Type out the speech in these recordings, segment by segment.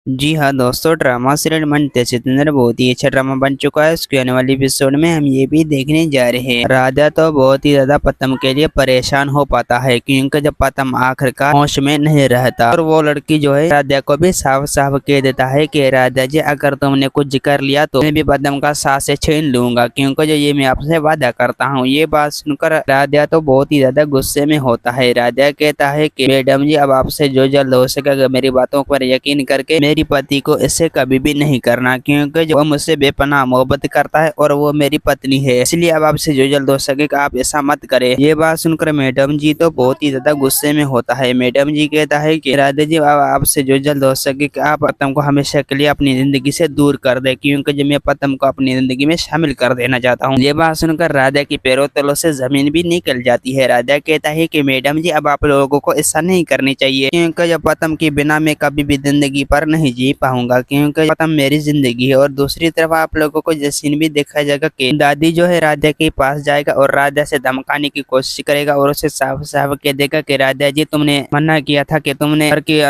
जी हाँ दोस्तों, drama serial मन जैसे अंदर बहुत ही अच्छा ड्रामा बन चुका है। उसके आने वाली एपिसोड में हम ये भी देखने जा रहे हैं। राधा तो बहुत ही ज्यादा पतम के लिए परेशान हो पाता है, क्योंकि जब पतम आखिरकार होश में नहीं रहता और वो लड़की जो है राधा को भी साफ साफ कह देता है कि राधा जी, अगर तुमने कुछ कर लिया तो मैं भी पतम का सांस छीन लूंगा, क्योंकि जो ये मैं आपसे वादा करता हूँ। ये बात सुनकर राधा तो बहुत ही ज्यादा गुस्से में होता है। राधा कहता है कि मैडम जी, अब आपसे जो जल्द हो सके मेरी बातों पर यकीन करके मेरी पति को इससे कभी भी नहीं करना, क्योंकि जो वो मुझसे बेपनाह मोहब्बत करता है और वो मेरी पत्नी है। इसलिए अब आपसे जो जल्द हो सके आप ऐसा मत करें। ये बात सुनकर मैडम जी तो बहुत ही ज्यादा गुस्से में होता है। मैडम जी कहता है कि राधा जी, अब आपसे जो जल्द हो सके कि आप पतम को हमेशा के लिए अपनी जिंदगी से दूर कर दे, क्योंकि जो मैं पतम को अपनी जिंदगी में शामिल कर देना चाहता हूँ। ये बात सुनकर राधा की पैरों तलों से जमीन भी निकल जाती है। राधा कहता है कि मैडम जी, अब आप लोगों को ऐसा नहीं करनी चाहिए, क्योंकि जब पतम के बिना मैं कभी भी जिंदगी पर नहीं जी पाऊंगा, क्योंकि पतम मेरी जिंदगी है। और दूसरी तरफ आप लोगों को ये सीन भी देखा जाएगा कि दादी जो है राधा के पास जाएगा और राधा से धमकाने की कोशिश करेगा और उसे साफ साफ कह देगा कि राधा जी, तुमने मना किया था कि तुमने घर के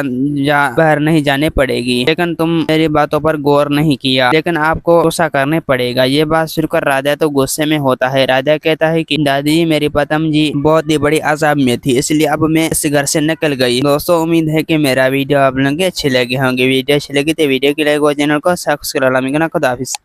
बाहर नहीं जाने पड़ेगी, लेकिन तुम मेरी बातों पर गौर नहीं किया, लेकिन आपको गुस्सा करने पड़ेगा। ये बात सुनकर राधा तो गुस्से में होता है। राधा कहता है कि दादी, मेरी पतम जी बहुत ही बड़ी अजाब में थी, इसलिए अब मैं इस घर से निकल गई। दोस्तों, उम्मीद है कि मेरा वीडियो आप लोगों के अच्छे लगे होंगे। वीडियो अच्छी लगी तो वीडियो की लाइक और चैनल को सब्सक्राइब करना। खुदा हाफिज।